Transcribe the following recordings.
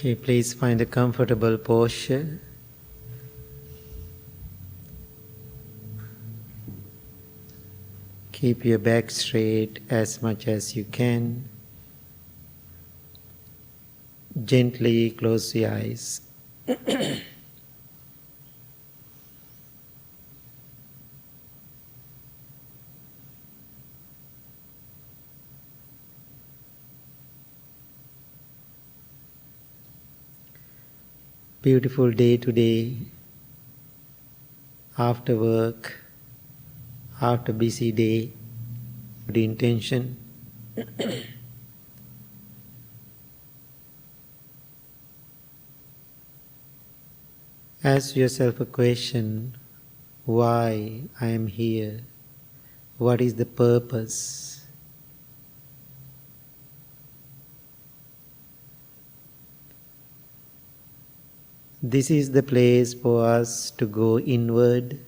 Okay, please find a comfortable posture. Keep your back straight as much as you can. Gently close your eyes. Beautiful day today. After work, after busy day, good intention. Ask yourself a question, why I am here? What is the purpose? This is the place for us to go inward,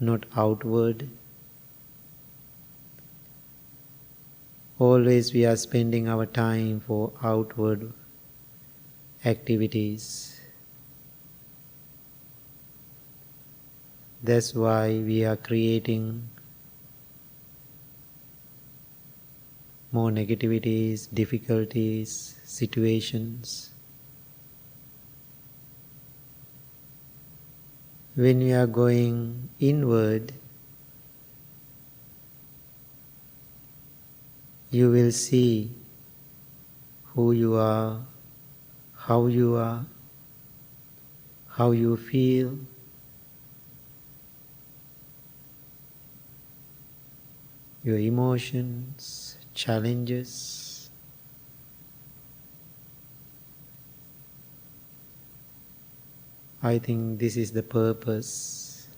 not outward. Always we are spending our time for outward activities. That's why we are creating more negativities, difficulties, situations. When we are going inward, you will see who you are, how you feel. Your emotions, challenges. I think this is the purpose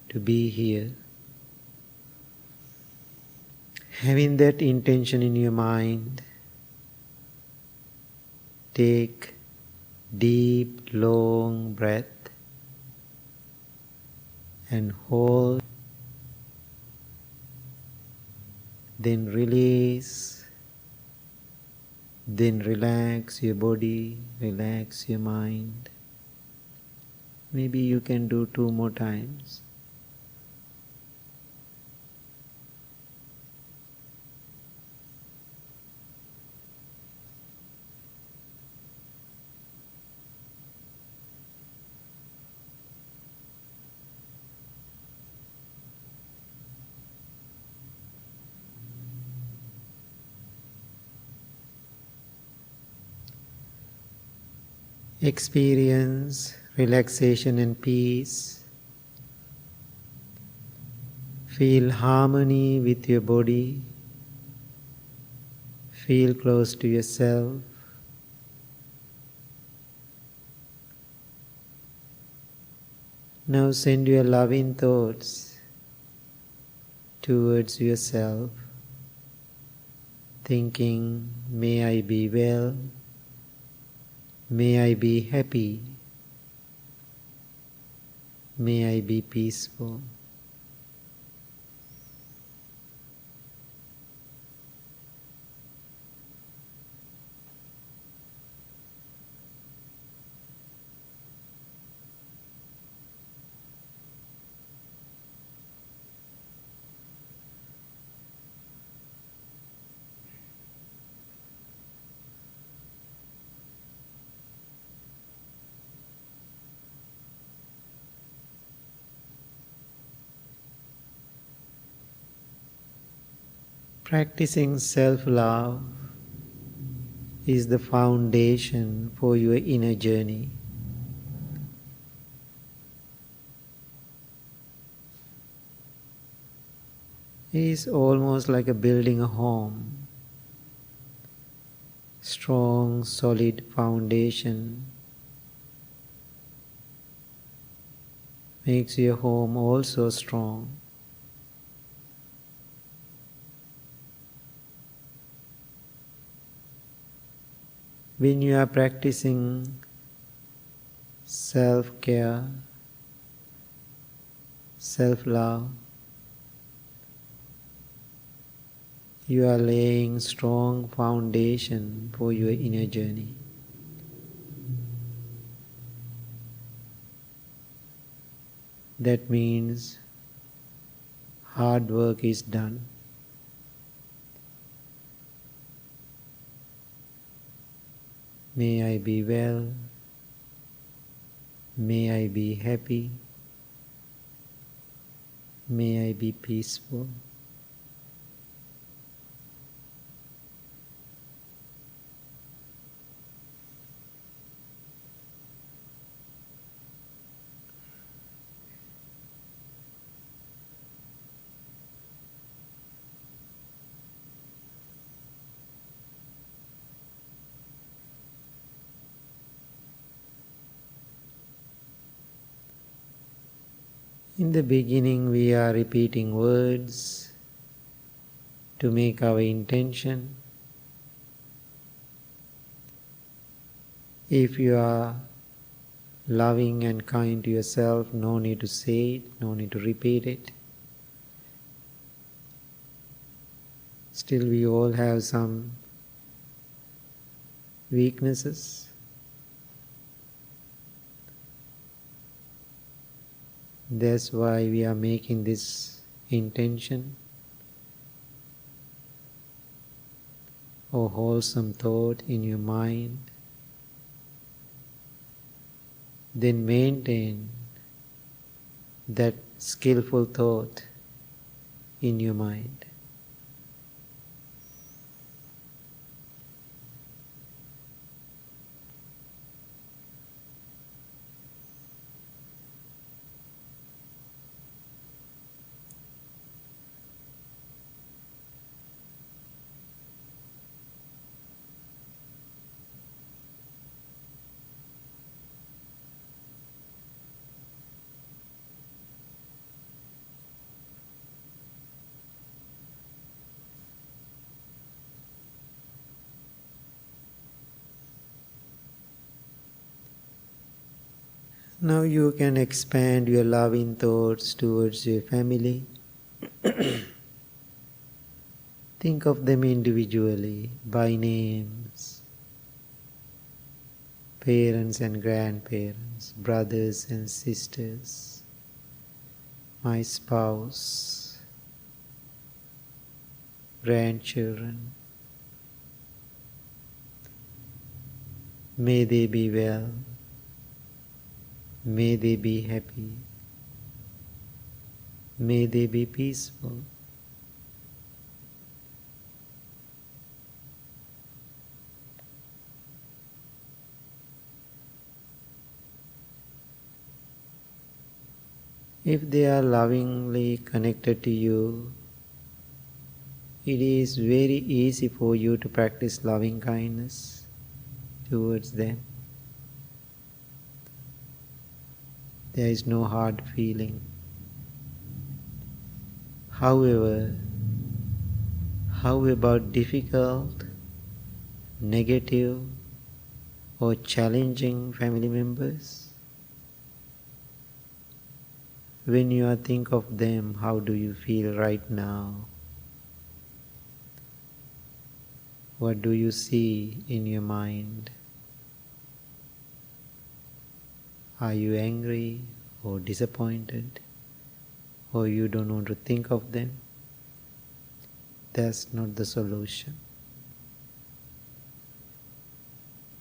to be here. Having that intention in your mind, take deep, long breath and hold. Then release, then relax your body, relax your mind. Maybe you can do 2 more times. Experience relaxation and peace. Feel harmony with your body. Feel close to yourself. Now send your loving thoughts towards yourself, thinking, may I be well. May I be happy. May I be peaceful. Practicing self-love is the foundation for your inner journey. It is almost like building a home. Strong, solid foundation makes your home also strong. When you are practicing self-care, self-love, you are laying strong foundation for your inner journey. That means hard work is done. May I be well. May I be happy. May I be peaceful. In the beginning, we are repeating words to make our intention. If you are loving and kind to yourself, no need to say it, no need to repeat it. Still, we all have some weaknesses. That's why we are making this intention or wholesome thought in your mind. Then maintain that skillful thought in your mind. Now you can expand your loving thoughts towards your family. Think of them individually, by names. Parents and grandparents, brothers and sisters, my spouse, grandchildren. May they be well. May they be happy. May they be peaceful. If they are lovingly connected to you, it is very easy for you to practice loving kindness towards them. There is no hard feeling. However, how about difficult, negative, or challenging family members? When you think of them, how do you feel right now? What do you see in your mind? Are you angry or disappointed, or you don't want to think of them? That's not the solution.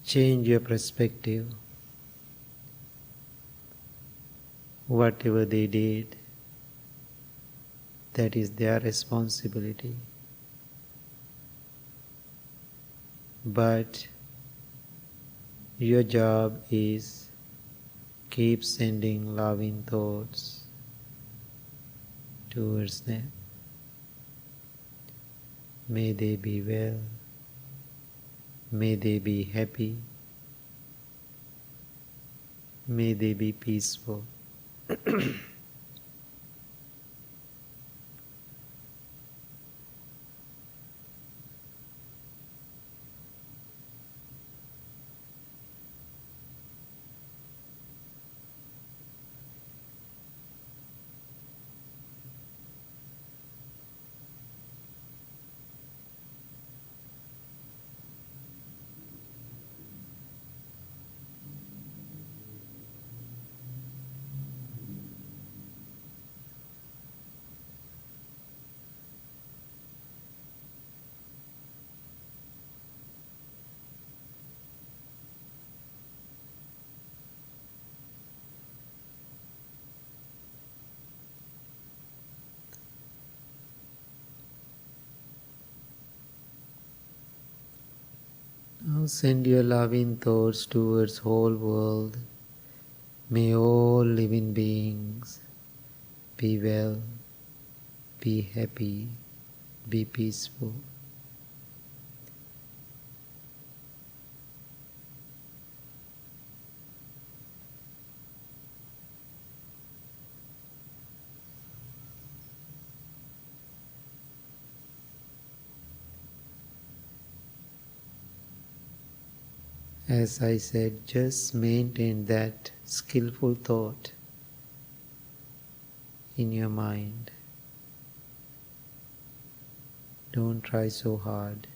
Change your perspective. Whatever they did, that is their responsibility. But your job is keep sending loving thoughts towards them. May they be well. May they be happy. May they be peaceful. Send your loving thoughts towards whole world. May all living beings be well, be happy, be peaceful. As I said, just maintain that skillful thought in your mind. Don't try so hard.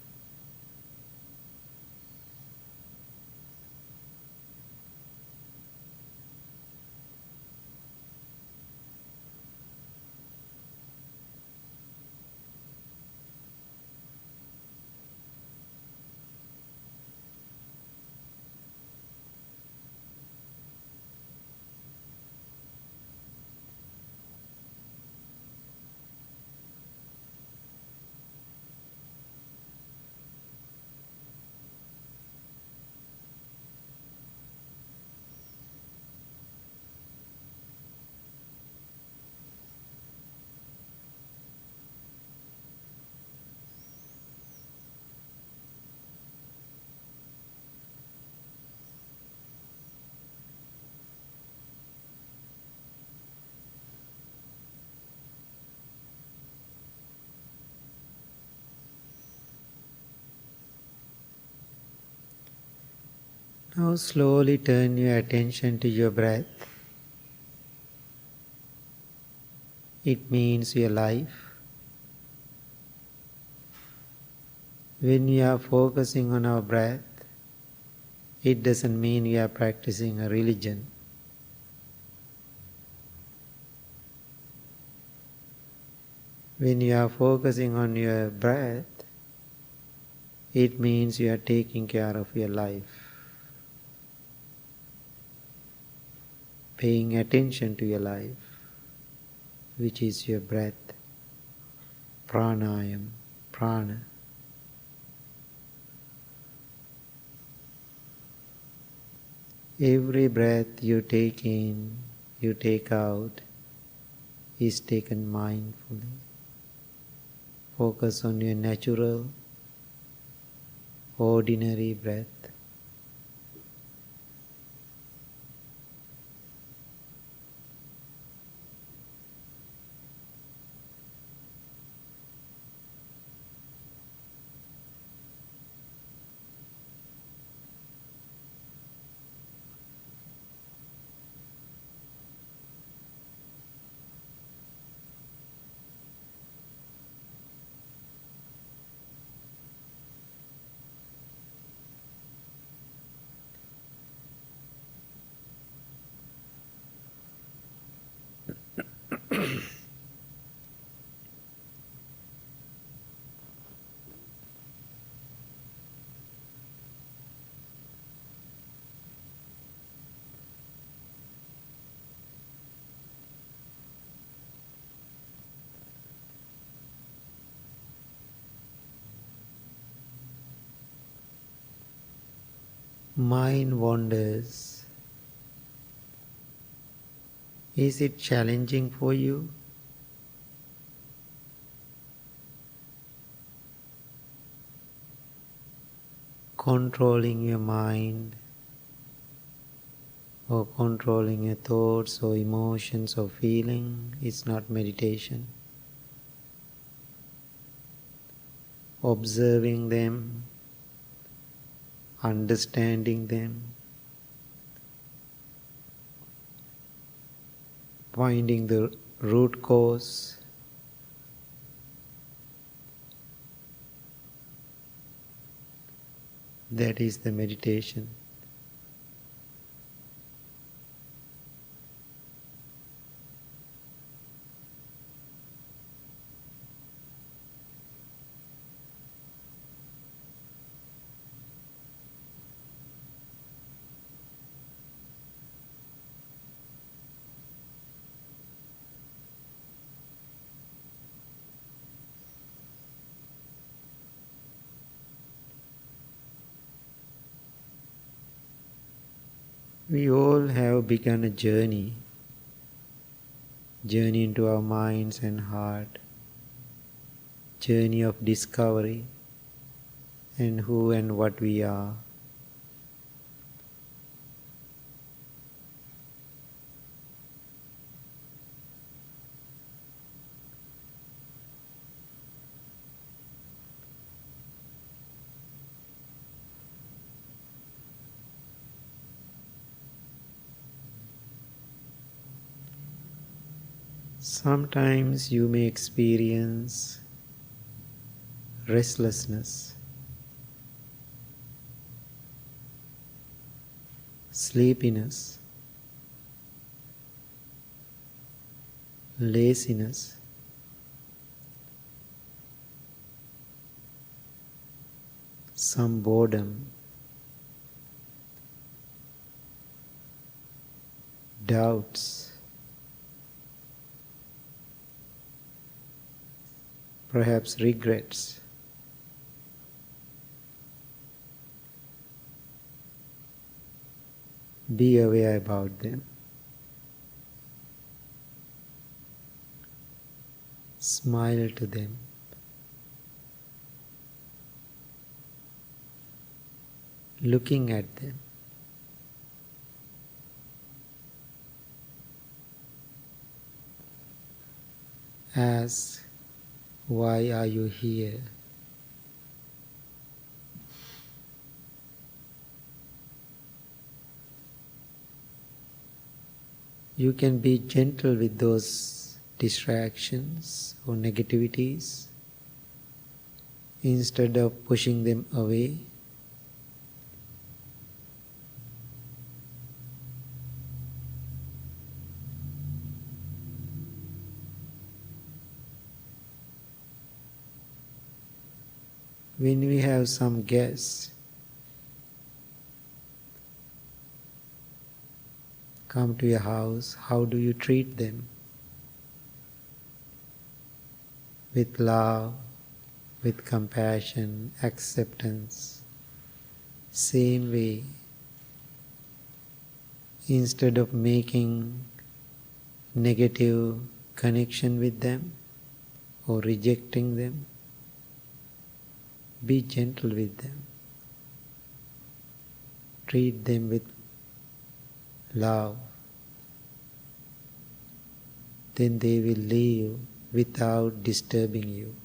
Now slowly turn your attention to your breath. It means your life. When we are focusing on our breath, it doesn't mean we are practicing a religion. When you are focusing on your breath, it means you are taking care of your life, paying attention to your life, which is your breath, pranayam, prana. Every breath you take in, you take out, is taken mindfully. Focus on your natural, ordinary breath. Mind wanders. Is it challenging for you? Controlling your mind or controlling your thoughts or emotions or feeling is not meditation. Observing them, understanding them, finding the root cause, that is the meditation. We all have begun a journey into our minds and heart, journey of discovery and who and what we are. Sometimes you may experience restlessness, sleepiness, laziness, some boredom, doubts, perhaps regrets. Be aware about them. Smile to them. Looking at them. Ask, why are you here? You can be gentle with those distractions or negativities instead of pushing them away. When we have some guests come to your house, how do you treat them? With love, with compassion, acceptance. Same way, instead of making negative connection with them or rejecting them, be gentle with them. Treat them with love. Then they will leave without disturbing you.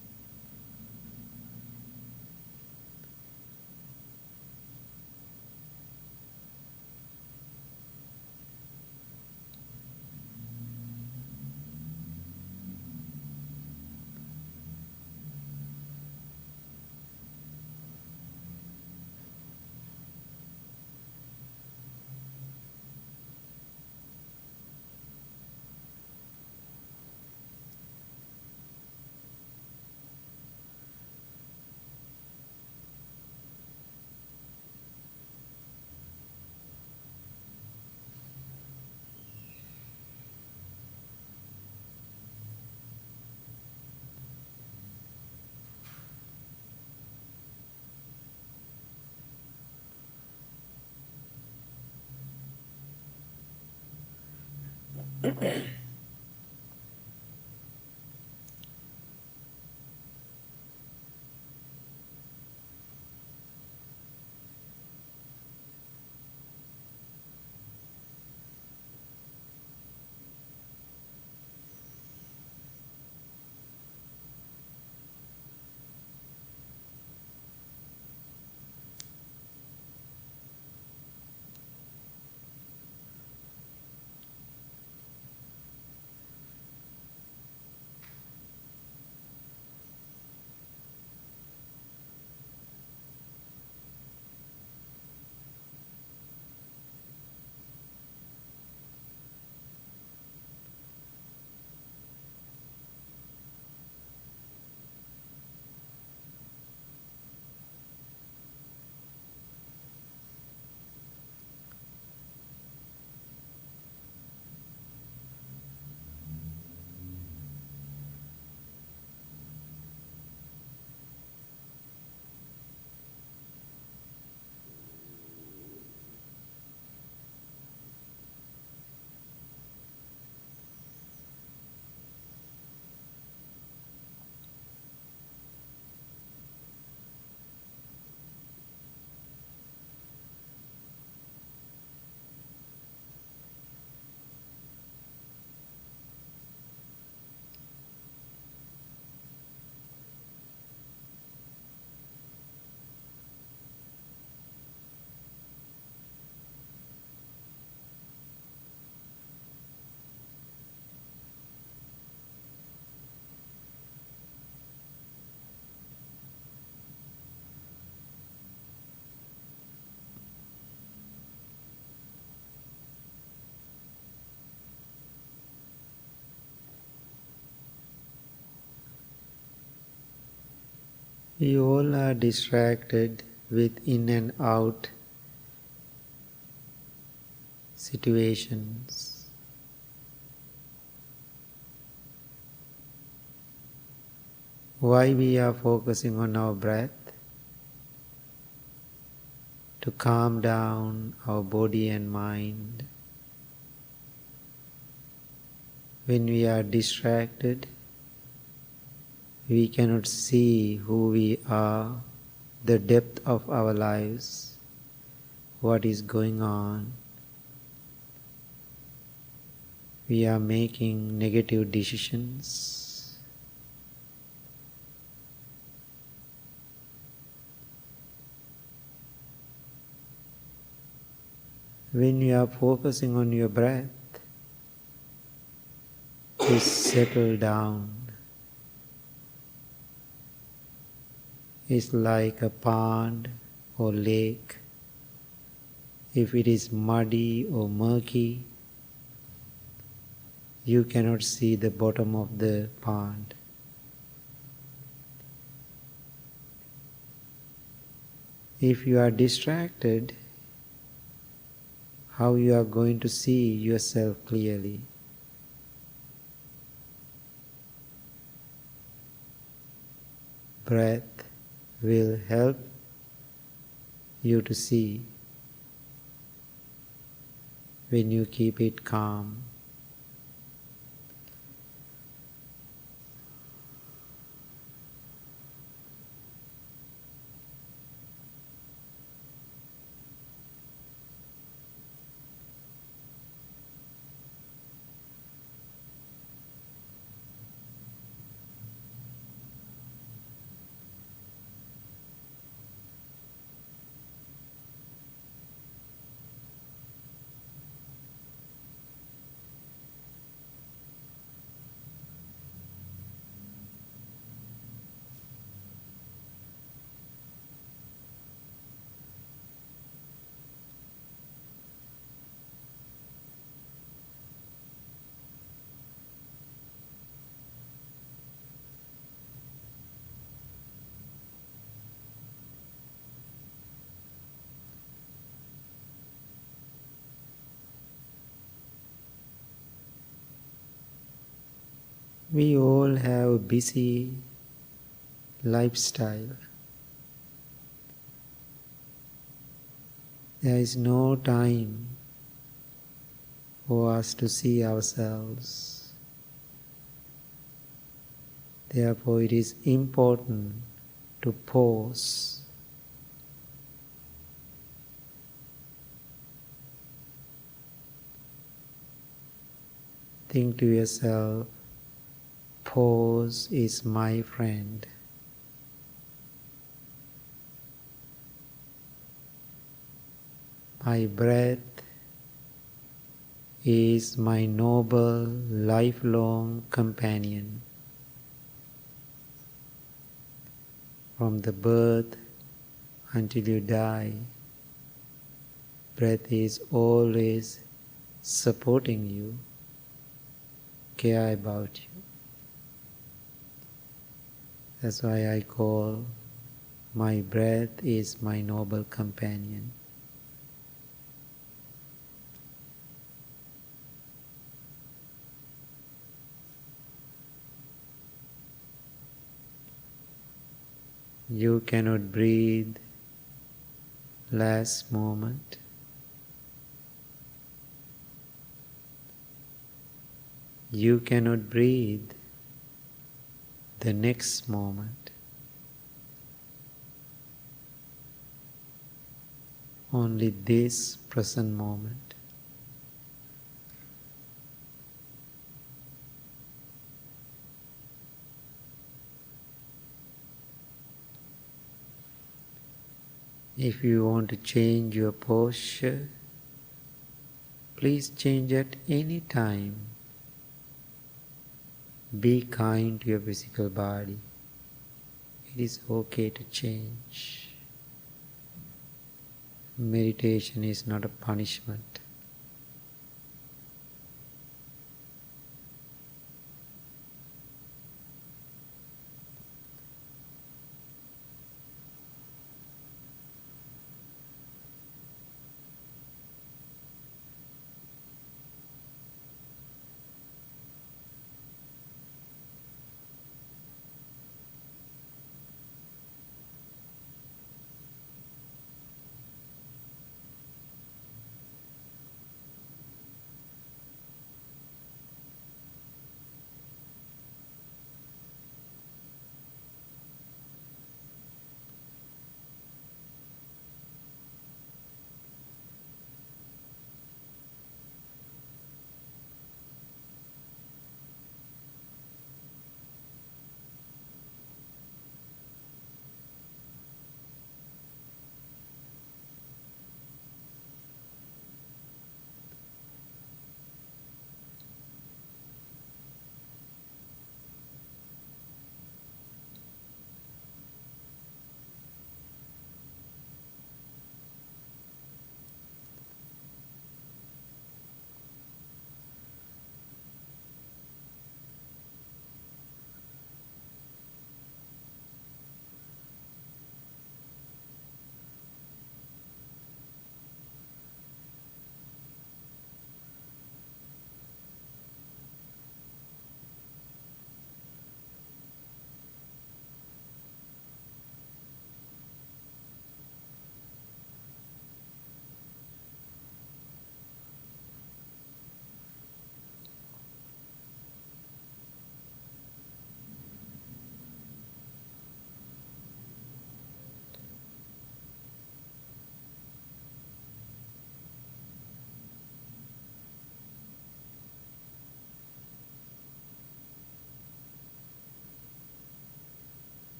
We all are distracted with in and out situations. Why we are focusing on our breath? To calm down our body and mind. When we are distracted, we cannot see who we are, the depth of our lives, what is going on. We are making negative decisions. When you are focusing on your breath, you settle down. It's like a pond or lake. If it is muddy or murky, you cannot see the bottom of the pond. If you are distracted, how you are going to see yourself clearly? Breath will help you to see when you keep it calm. We all have a busy lifestyle. There is no time for us to see ourselves. Therefore, it is important to pause. Think to yourself, pause is my friend. My breath is my noble, lifelong companion. From the birth until you die, breath is always supporting you, care about you. That's why I call my breath is my noble companion. You cannot breathe last moment. You cannot breathe the next moment. Only this present moment. If you want to change your posture, please change at any time. Be kind to your physical body. It is okay to change. Meditation is not a punishment.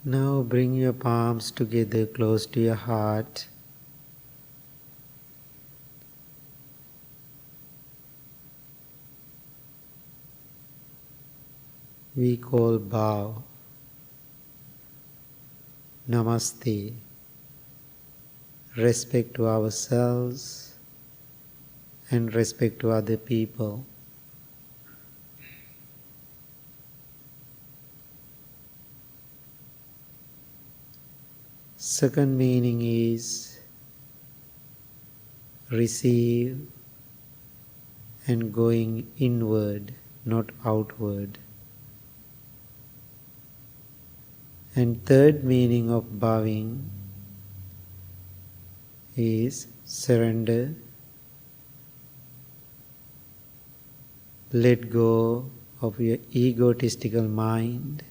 Now bring your palms together close to your heart. We call bow, namaste, respect to ourselves and respect to other people. Second meaning is receive and going inward, not outward. And third meaning of bowing is surrender, let go of your egotistical mind,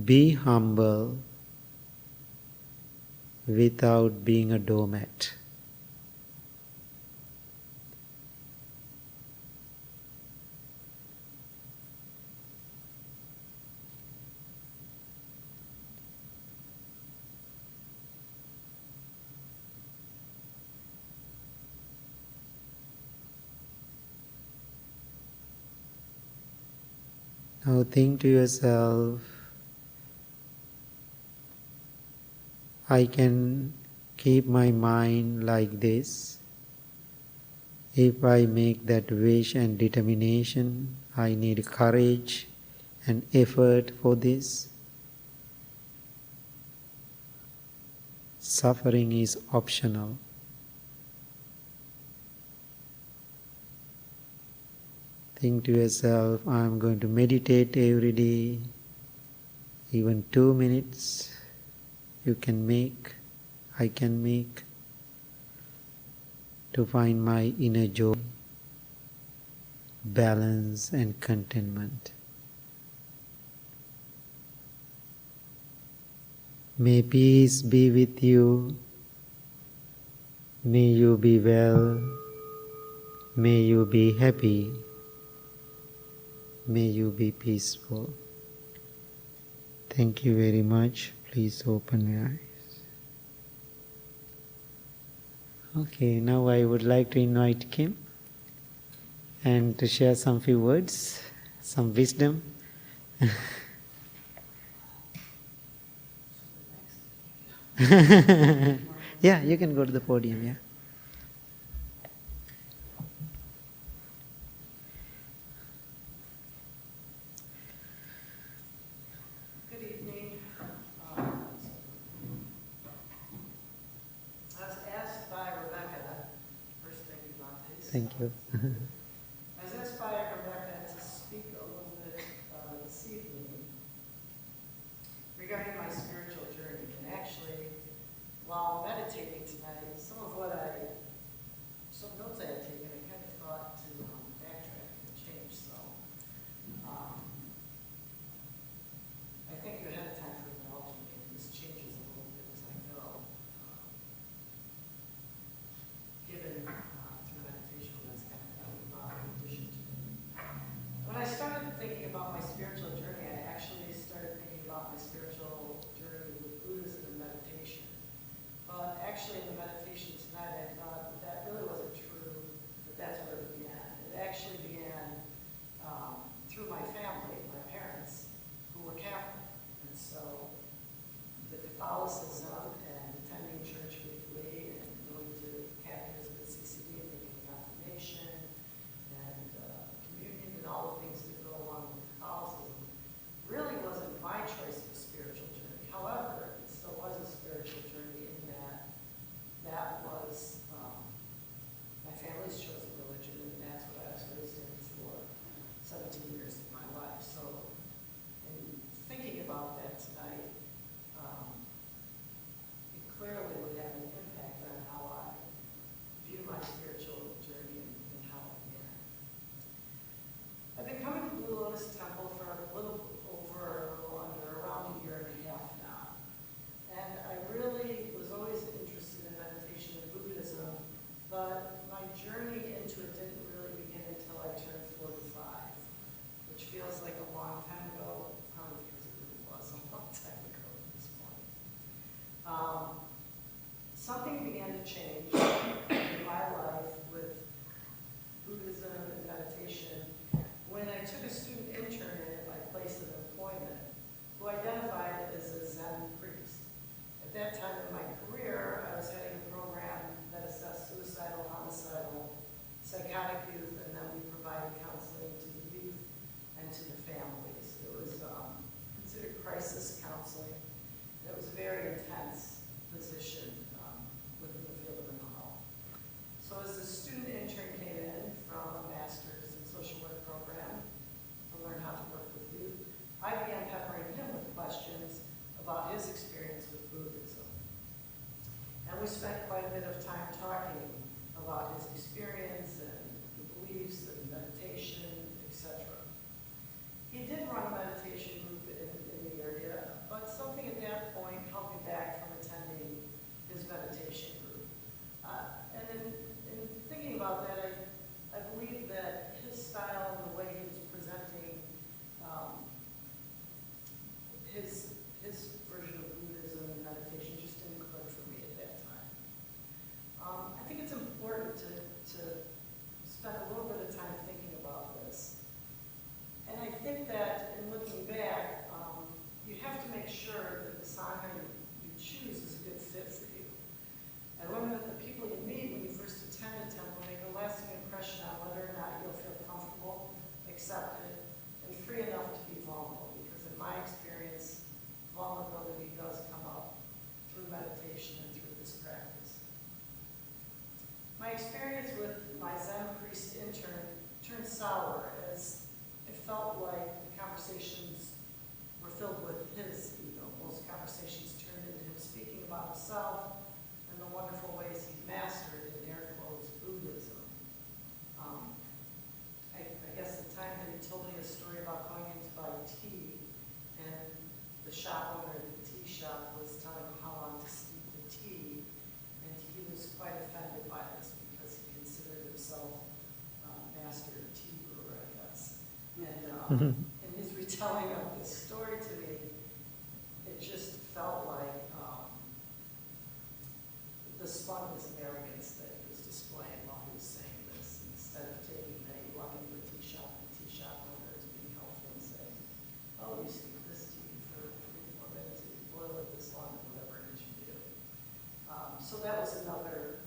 be humble without being a doormat. Now think to yourself, I can keep my mind like this. If I make that wish and determination, I need courage and effort for this. Suffering is optional. Think to yourself, I am going to meditate every day, even 2 minutes you can make, I can make, to find my inner joy, balance and contentment. May peace be with you. May you be well. May you be happy. May you be peaceful. Thank you very much. Please open your eyes. Okay, now I would like to invite Kim and to share some few words, some wisdom. Yeah, you can go to the podium, yeah. Thank you. I was asked by Rebecca to speak a little bit this evening regarding my spiritual journey. And actually, while meditating tonight, some notes I had taken, I kind of thought to backtrack and change. So I thank you ahead of time for indulging me. This changes a little bit as I go. Given through meditation, that's kind of how we began to change in my life with Buddhism and meditation when I took a student intern at my place of employment who identified as a Zen priest. At that time in my career, I was heading a program that assessed suicidal, homicidal, psychotic youth, and then we provided counseling to the youth and to the families. It was considered crisis counseling. It was a very intense position within the field of mental health. So as the student intern came in from a master's in social work program to learn how to work with youth, I began peppering him with questions about his experience with Buddhism. And we spent quite a bit of time talking about his experience and the beliefs and meditation, etc. He did run a meditation group in the area, but something at that point held me back from attending his meditation group. And in thinking about that, I believe that his style and the way he was presenting his version of Buddhism and meditation just didn't click for me at that time. I think it's important to spend a little bit of time thinking about this. And I think that in looking back, you have to make sure that the Sangha you choose is a good fit for you. And remember that the people you meet when you first attend a temple make a lasting impression on whether or not you'll feel comfortable, accepted, and free enough to be vulnerable. Because in my experience, vulnerability does come up through meditation and through this practice. My experience with my Zen priest intern turned sour as it felt like the conversations were filled with his ego. Most conversations turned into him speaking about himself and the wonderful ways he mastered, in air quotes, Buddhism. I guess the time that he told me a story about going in to buy tea, and the shop owner at the tea shop was telling him how long to steep the tea, and he was quite offended by this because he considered himself master tea brewer, I guess. And in his retelling of this story to me, it just felt like the smugness and arrogance that he was displaying while he was saying this, instead of taking a walking to the tea shop owner is being helpful and saying, oh, you steep this tea for 3 more minutes, you boil it this long, whatever it is you do. So that was another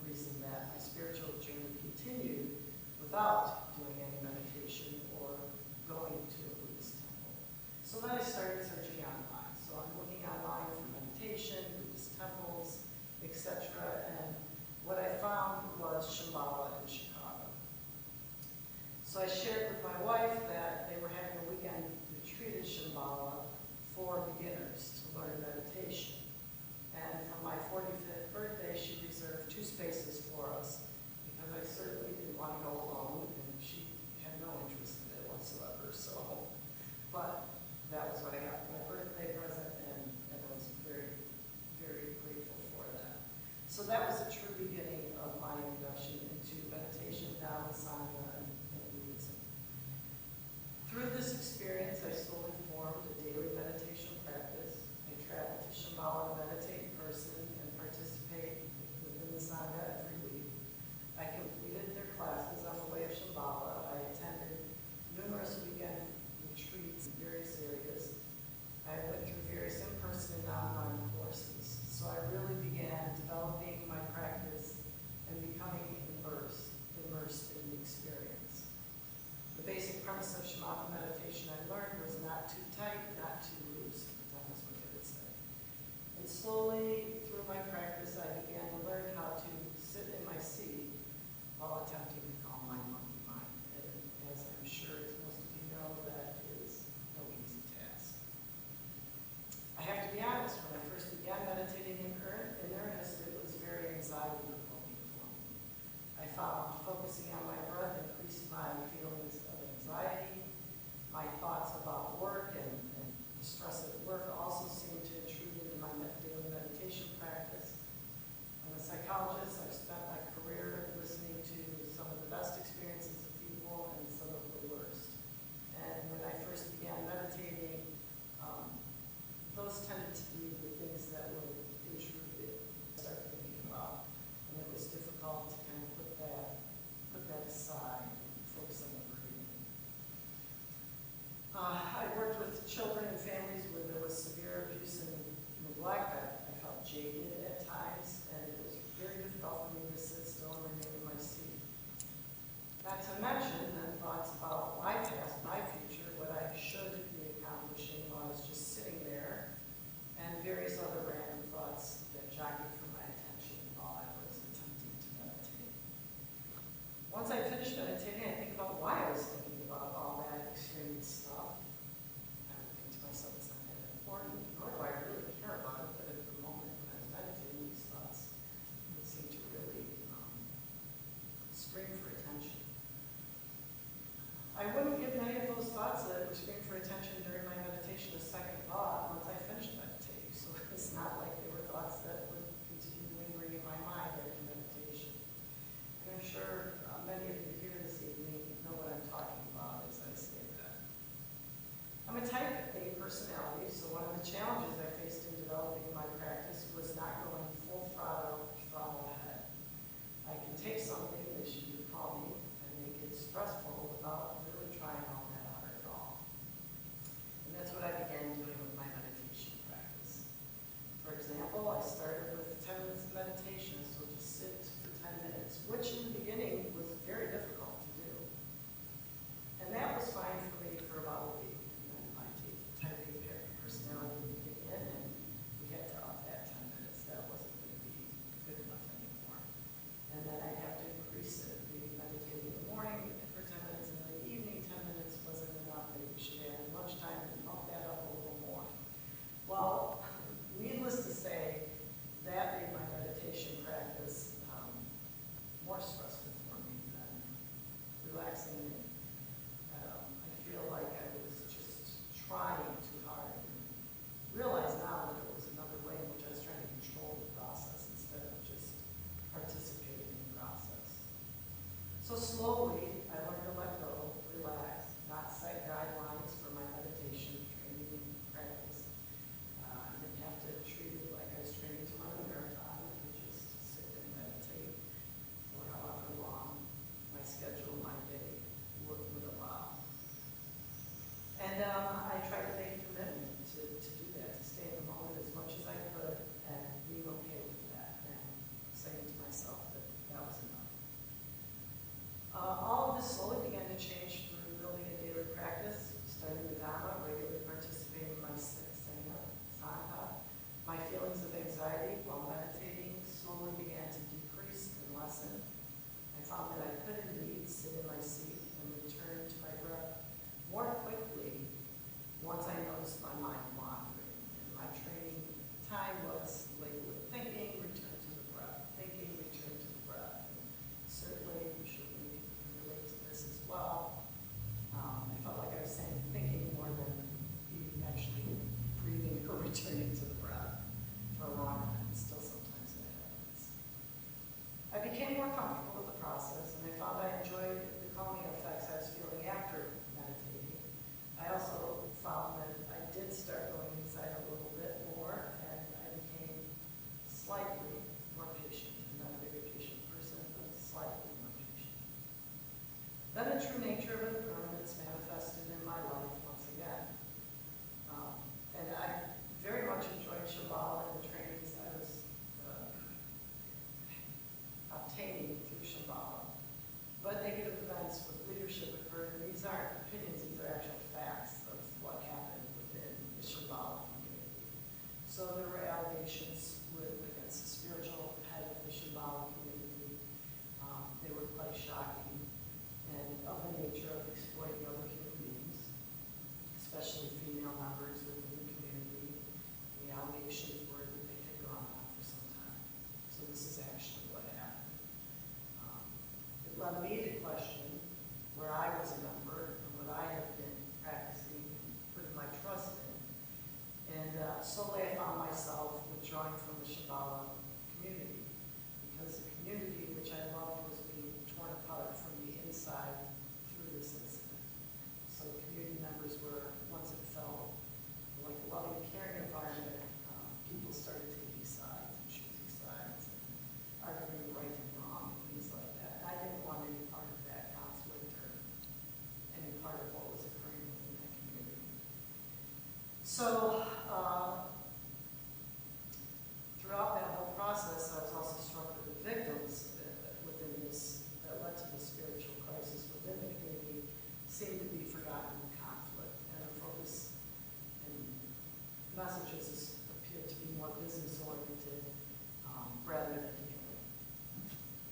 reason that my spiritual journey continued without doing any meditation or going to a Buddhist temple. So then I started searching online. So I'm looking online for meditation, Buddhist temples, etc. And what I found was Shambhala in Chicago. So I shared with my wife that they were having a weekend retreat at Shambhala for beginners to learn meditation. And for my 45th birthday, she reserved 2 spaces for us because I certainly didn't want to go alone, and she had no interest in it whatsoever. So, but that was what I got for my birthday present, and I was very, very grateful for that. So that was the true beginning of my introduction into meditation, Dhamma, Sangha, and Buddhism. finish meditating, I think about why I was thinking about all that extreme stuff. I would think to myself, it's not that important, nor do I really care about it, but at the moment when I was meditating, these thoughts would seem to really scream for attention. I wouldn't give many of those thoughts that would scream for attention during my meditation a second thought once I finished meditating. So it's not like they were thoughts that would continue lingering in my mind after meditation. And I'm sure many of you here this evening know what I'm talking about as I say that. I'm a type A personality, so one of the challenges I faced in developing my practice was not going full throttle ahead. I can take something, as you call me, and make it stressful without really trying all that hard at all. And that's what I began doing with my meditation practice. For example, I started with 10 minutes of meditation, so just sit for 10 minutes, which in the beginning was very difficult to do. And that was fine for me for about a week. And then my type A personality would kick in, and we had to up that 10 minutes. That wasn't going to be good enough anymore. And then I'd have to increase it. Maybe meditating in the morning for 10 minutes, and in the evening 10 minutes wasn't enough. Maybe we should add lunchtime and bump that up a little more. Well, needless to say, that made my meditation practice more stressful for me than relaxing me. I feel like I was just trying too hard. Realize now that there was another way in which I was trying to control the process instead of just participating in the process. So slowly, I learned to let go, relax, not set guidelines for my meditation training and practice. I didn't have to treat it like I was training to run a marathon. I could just sit and meditate for however long my schedule, my day would allow. And I tried to make a commitment to do that, to stay in the moment as much as I could and being okay with that and saying to myself that that was enough. All of this slowly began to change through building a daily practice, studying the Dhamma, regularly participating in my Sangha. My feelings of anxiety while meditating slowly began to decrease and lessen. I found that I could indeed sit in my seat and return to my breath more quickly once I noticed my mind wandering. And my training time was labeled with thinking, return to the breath, thinking, return to the breath. And certainly, you should relate to this as well. I felt like I was saying thinking more than actually breathing or returning to the breath for a long time. Still sometimes that happens. I became more comfortable with the process, and I found I enjoyed the calming effects I was feeling after meditating. I also found that I did start going inside a little bit more, and I became slightly more patient. I'm not a very patient person, but slightly more patient. Then the true nature of impermanence manifested in my life once again. And I very much enjoyed Shambhala and the trainings I was obtaining through Shambhala. But negative events with leadership occurred, and these aren't opinions, these are actual facts of what happened within the Shambhala community. So there were allegations against the spiritual head of the Shambhala community. They were quite shocking and of the nature of exploiting other human beings, especially female members within the community. The allegations were that they had gone on for some time. So this is actually what happened. It led me to question where I was a member and what I had been practicing and putting my trust in. And slowly I found myself withdrawing from the Shambhala community because the community which I loved was being torn apart from the inside through this incident. So community members were, once it felt like a loving, caring environment, people started taking sides and choosing sides and arguing right and wrong and things like that. And I didn't want any part of that conflict or any part of what was occurring within that community. So throughout that whole process, I was also struck with the victims within this that led to the spiritual crisis within the community seemed to be forgotten in conflict, and the focus and messages appeared to be more business-oriented rather than healing.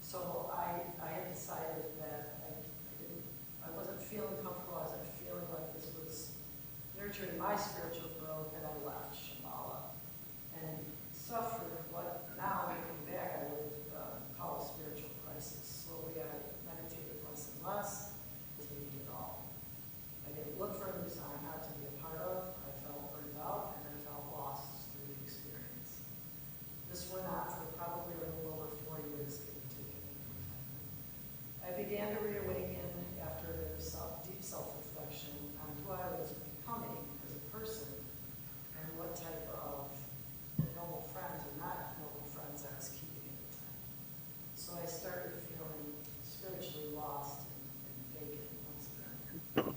So I had decided that I nurturing my spiritual growth, and I left Shambhala and suffered what now, looking back, I would call a spiritual crisis. Slowly I meditated less and less, meditating at all. I didn't look for a new sadhana to be a part of. I felt burned out and I felt lost through the experience. This went on for probably a little over 4 years, give or take. I began to reawaken after deep self-reflection on who I was becoming as a person and what type of noble friends or not noble friends I was keeping at the time. So I started feeling spiritually lost and vacant once again.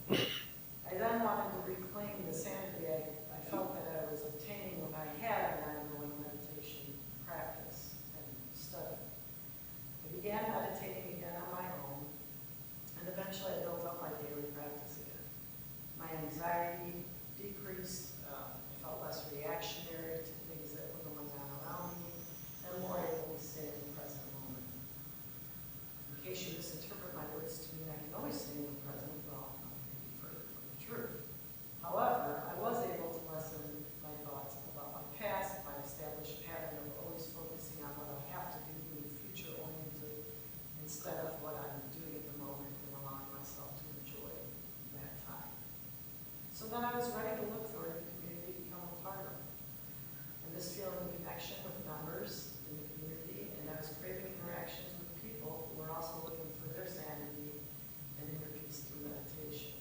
I then wanted to reclaim the sanity I felt that I was obtaining when I had an ongoing meditation practice and study. I began meditating again on my own, and eventually I built up my daily practice again. My anxiety decreased, I felt less reactionary to things that were going on around me, and more able to stay in the present moment. In case you misinterpret my words to mean I can always stay in the present, well, nothing could be further from the truth. However, I was able to lessen my thoughts about my past, my established pattern of always focusing on what I have to do to be future-oriented instead of what I'm doing at the moment and allowing myself to enjoy that time. So then I was ready to look for a new community to become a part of. And this feeling of connection with members in the community, and I was craving interactions with people who were also looking for their sanity and inner peace through meditation.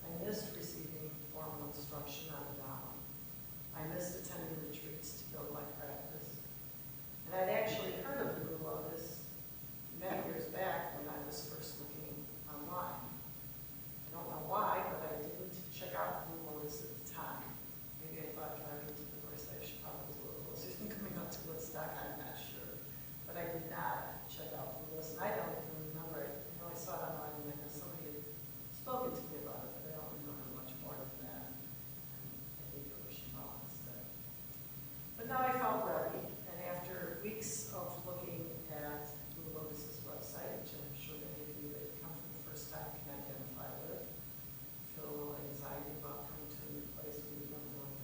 I missed receiving formal instruction on the Dhamma. I missed attending retreats to build my practice. And I'd actually heard of the Blue Lotus many years back when I was first looking online. I don't know why, but I didn't check out Blue Lotus at the time. Maybe I thought driving to the north side of Chicago was a little closer than coming up to Woodstock, I'm not sure. But I did not check out Blue Lotus, and I don't even remember it. You know, I saw it online and I know somebody had spoken to me about it, but I don't remember much more than that. I think it was Shambhala instead. But now I felt ready, and after weeks of looking at Blue Lotus's website, which I'm sure many of you that come for the first time can identify with, feel a little anxiety about coming to a new place where you don't really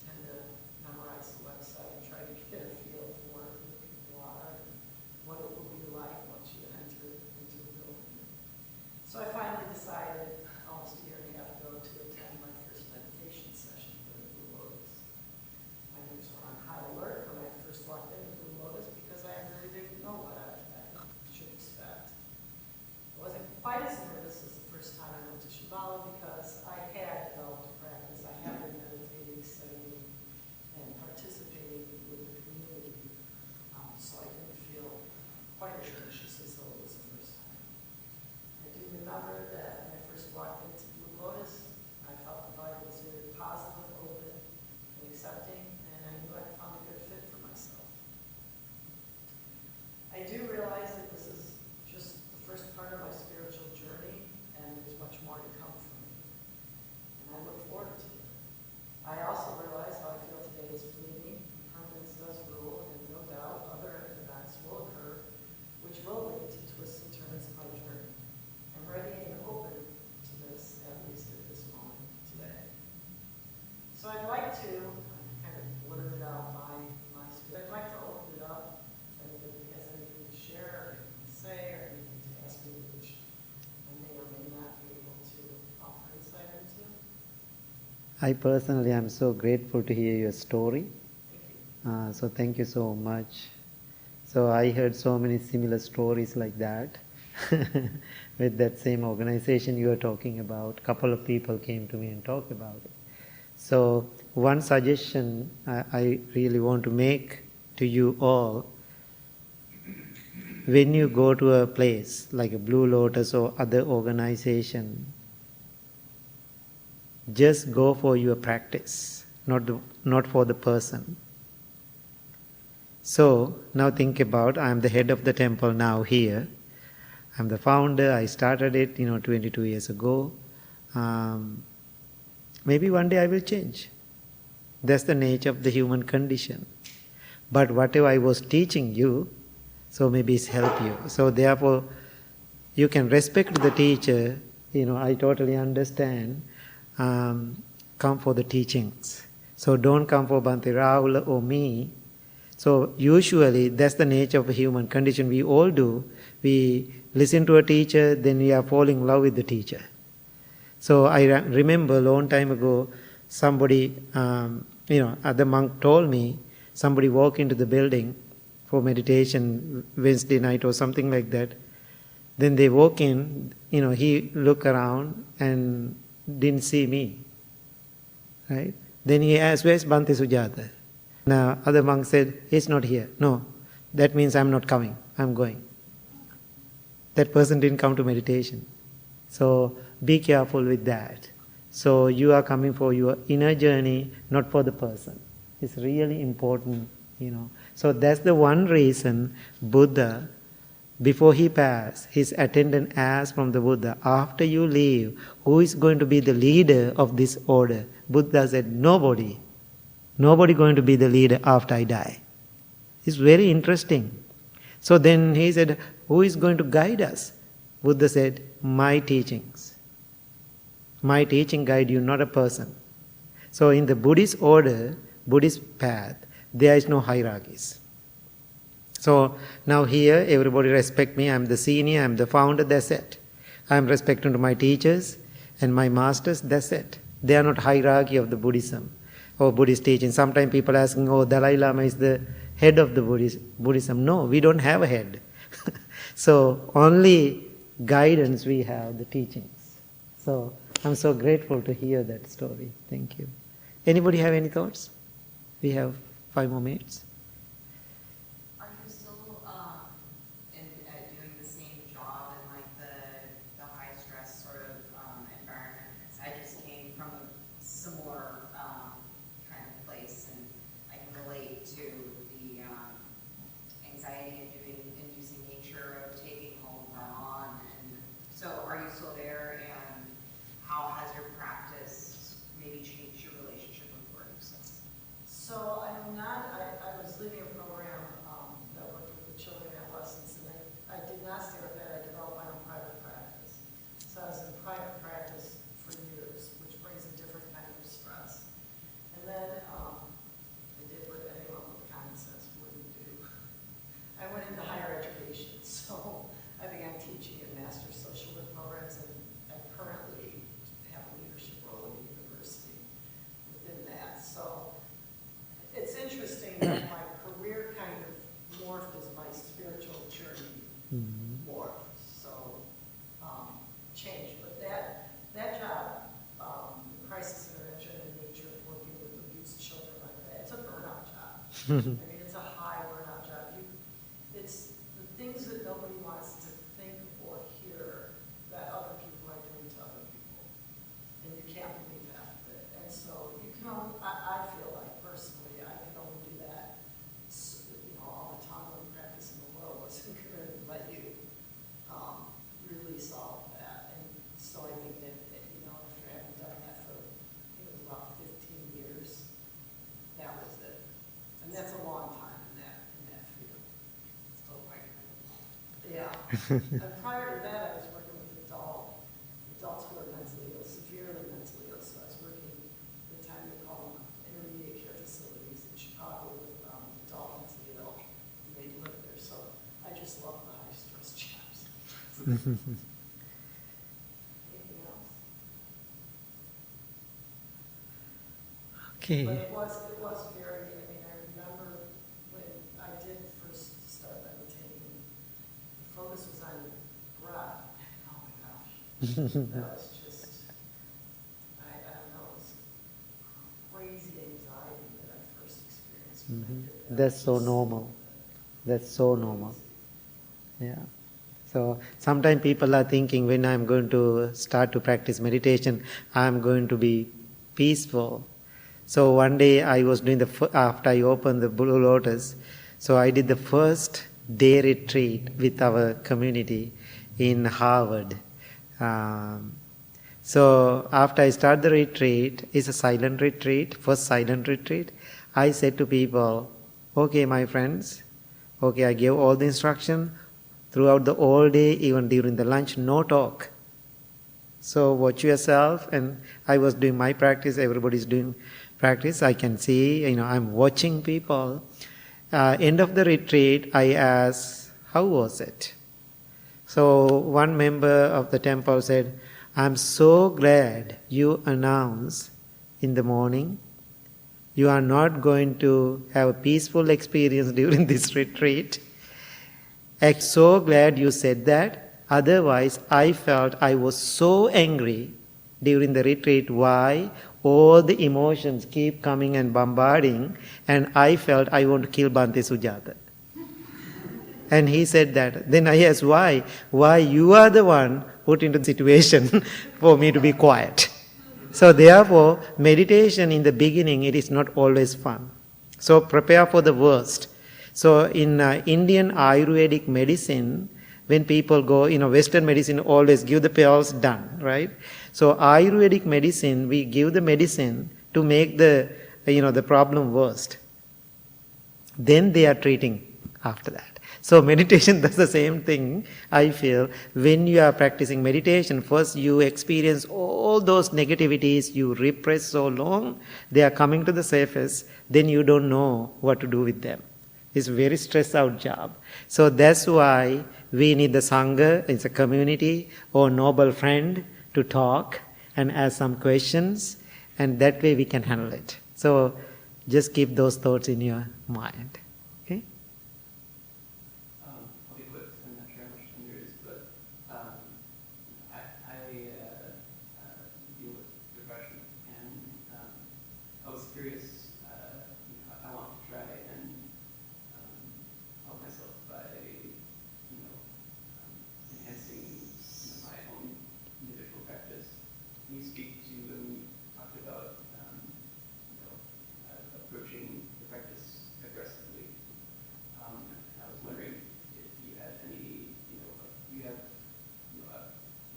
tend to memorize the website and try to get a feel for who the people are and what it will be like once you enter into the building. So I finally decided almost a year and a half ago to attend my first meditation session for the Blue Lotus. My nerves were on high alert when I first walked into Blue Lotus because I really didn't know what I should expect. I wasn't quite as nervous as the first time I went to Shambhala because I had developed a practice. I had been meditating, studying, and participating with the community. So I didn't feel quite as anxious as though it was the first time. I do remember that when I first walked into Blue Lotus, I felt the vibe was very positive, open, and accepting, and I knew I'd found a good fit for myself. I do realize that this is just the first part of my spiritual journey, and there's much more to come from me. And I look forward to it. I also realize how I feel today is fleeting, impermanence does rule, and no doubt other events will occur, which will lead to twists and turns in my journey. I'm ready and open to this, at least at this moment today. So I'd like to kind of blurt out my spirit. I'd like to open it up if anybody has anything to share or anything to say or anything to ask me, which I may or may not be able to offer insight into. I personally am so grateful to hear your story. Thank you. So thank you so much. So I heard so many similar stories like that with that same organization you were talking about. A couple of people came to me and talked about it. So one suggestion I really want to make to you all, when you go to a place like a Blue Lotus or other organization, just go for your practice, not for the person. So now think about, I am the head of the temple now here. I'm the founder. I started it 22 years ago. Maybe one day I will change. That's the nature of the human condition. But whatever I was teaching you, so maybe it's help you. So therefore, you can respect the teacher. I totally understand. come for the teachings. So don't come for Bhante Rahul or me. So usually that's the nature of a human condition. We all do. We listen to a teacher, then we are falling in love with the teacher. So I remember a long time ago, somebody, other monk told me, somebody walked into the building for meditation Wednesday night or something like that. Then they walk in, he looked around and didn't see me. Right? Then he asked, where's Bhante Sujatha? Now, other monk said, he's not here. No, that means I'm not coming, I'm going. That person didn't come to meditation. So be careful with that. So you are coming for your inner journey, not for the person. It's really important, So that's the one reason Buddha, before he passed, his attendant asked from the Buddha, after you leave, who is going to be the leader of this order? Buddha said, nobody. Nobody going to be the leader after I die. It's very interesting. So then he said, who is going to guide us? Buddha said, my teachings. My teaching guide you, not a person. So in the Buddhist order, Buddhist path, there is no hierarchies. So now here, everybody respect me. I'm the senior, I'm the founder, that's it. I'm respecting to my teachers and my masters, that's it. They are not hierarchy of the Buddhism or Buddhist teaching. Sometimes people asking, Dalai Lama is the head of the Buddhism. No, we don't have a head. So only guidance we have, the teachings. So I'm so grateful to hear that story. Thank you. Anybody have any thoughts? We have 5 more minutes. Are you still doing the same job in like the high stress sort of environment? I just came from a similar kind of place, and I can relate to the anxiety and using nature of taking home on. And so, are you still there? And how has your practice maybe changed your relationship with work? So I'm not, I was leading a program that worked with the children and adolescents, and I did not stay with that. I developed my own private practice. So I was in private practice for years, which brings a different kind of stress. And then I did what anyone with common sense wouldn't do. I went into higher education, so I began teaching in master's social work programs, and I currently have a leadership role at the university within that. So it's interesting that my career kind of morphed as my spiritual journey morphed. So changed. But that job, crisis intervention in nature, working with abused children like that, it's a burnout job. I mean, it's a high burnout job. It's the things that nobody wants to think or hear that other people are doing to other people. And you can't believe half of it. And so you can only, I feel like personally, I can only do that, all the time when practice in the world wasn't going to let you release all of that. And so I think that, after having done that for, it was about 15 years, that was it. And that's a long time in that field. Oh my God. Yeah. And prior to that, I was working with adults who are mentally ill, severely mentally ill. So I was working at the time they call them intermediate care facilities in Chicago with adult mentally ill. And they live there. So I just love the high stress jobs. Anything else? Okay. But it was very, I remember when I did first start meditating, the focus was on breath. Oh my gosh. That was just, I don't know, it was crazy anxiety that I first experienced when I did that. That's so normal. That's so normal. Yeah. So sometimes people are thinking when I'm going to start to practice meditation, I'm going to be peaceful. So one day I was doing after I opened the Blue Lotus, so I did the first day retreat with our community in Harvard. So after I start the retreat, it's a silent retreat, first silent retreat. I said to people, okay, my friends, okay, I gave all the instruction throughout the whole day, even during the lunch, no talk. So watch yourself, and I was doing my practice, everybody's doing practice. I can see, I'm watching people. End of the retreat, I asked, how was it? So one member of the temple said, I'm so glad you announced in the morning you are not going to have a peaceful experience during this retreat. I'm so glad you said that. Otherwise, I felt I was so angry during the retreat. Why? All the emotions keep coming and bombarding, and I felt I want to kill Bhante Sujatha. And he said that. Then I asked, why? Why you are the one put into the situation for me to be quiet. So therefore, meditation in the beginning, it is not always fun. So prepare for the worst. So in Indian Ayurvedic medicine, when people go, Western medicine always give the pills done, right? So Ayurvedic medicine, we give the medicine to make the problem worst. Then they are treating after that. So meditation does the same thing, I feel. When you are practicing meditation, first you experience all those negativities you repress so long, they are coming to the surface, then you don't know what to do with them. It's a very stressed out job. So that's why we need the Sangha, it's a community or noble friend to talk and ask some questions, and that way we can handle it. So just keep those thoughts in your mind. Okay? I'll be quick, I'm not sure how much time there is, but I deal with depression, and I was curious, I want to try and help myself by, enhancing my own individual practice. Can you speak to when you talked about approaching the practice aggressively? I was wondering if you had any,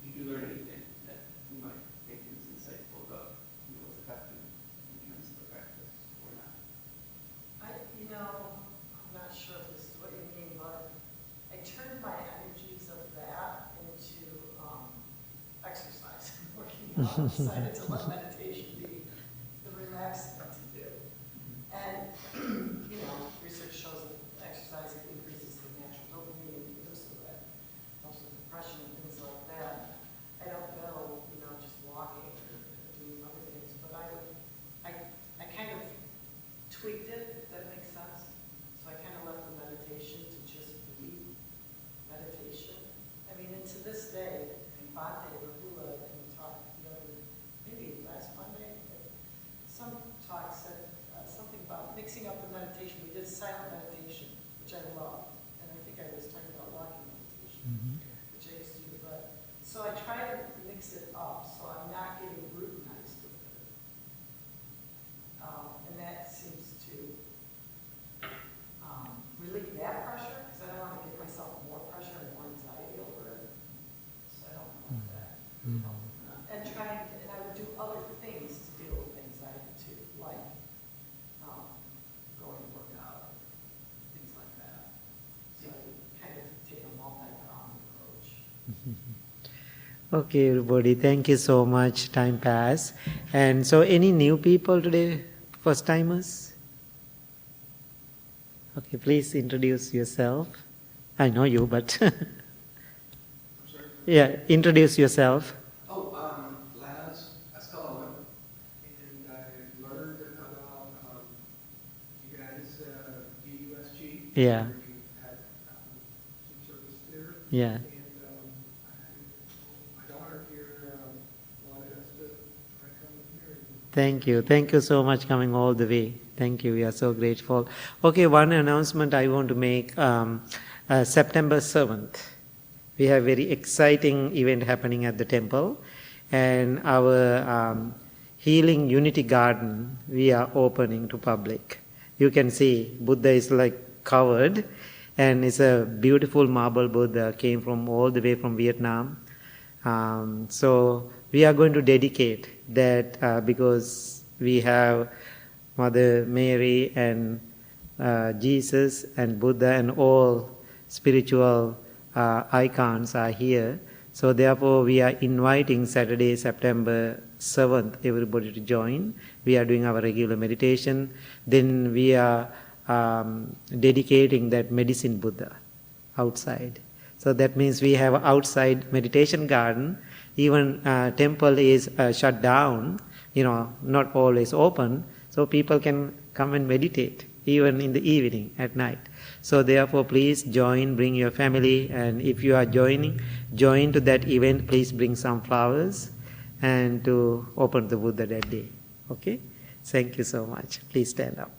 did you learn anything that you might think is insightful about what's effective in terms of the practice or not? I'm not sure if this is what you mean, but I turned my energies of that into exercise, working out. I decided to let meditation be the relaxed thing to do. And, research shows that exercise increases the natural dopamine and use of that, helps with depression and things like that. I don't know, just walking or doing other things, but I kind of tweaked it, if that makes sense. So I kind of left the meditation to just be meditation. I mean, and to this day, Bhante Rahula, and we talked maybe last Monday, some talk said something about mixing up the meditation. We did silent meditation, which I loved, and I think I was talking about walking meditation, which I used to do. But so I try to mix it up, so I'm not getting routinized with it, and that seems to relieve that pressure, because I don't want to give myself more pressure and more anxiety over it. So I don't want that. And I would do other things to deal with anxiety too, like going to work out, things like that. So I kind of take a multi-pronged approach. Okay, everybody, thank you so much. Time passed. And so any new people today, first timers? Okay, please introduce yourself. I know you, but yeah, introduce yourself. Laz Escalona, and I learned about you guys, DUSG. Yeah. You had some service there. Yeah. And my daughter here wanted us to try coming here. Thank you. Thank you so much coming all the way. Thank you. We are so grateful. Okay, one announcement I want to make. September 7th, we have very exciting event happening at the temple. And our healing unity garden, we are opening to public. You can see Buddha is covered, and it's a beautiful marble Buddha, came from all the way from Vietnam. So we are going to dedicate that because we have Mother Mary and Jesus and Buddha and all spiritual icons are here. So therefore, we are inviting Saturday, September 7th, everybody to join. We are doing our regular meditation. Then we are dedicating that medicine Buddha outside. So that means we have outside meditation garden. Even temple is shut down, not always open. So people can come and meditate even in the evening, at night. So therefore, please join, bring your family, and if you are join to that event, please bring some flowers and to open the Buddha that day. Okay? Thank you so much. Please stand up.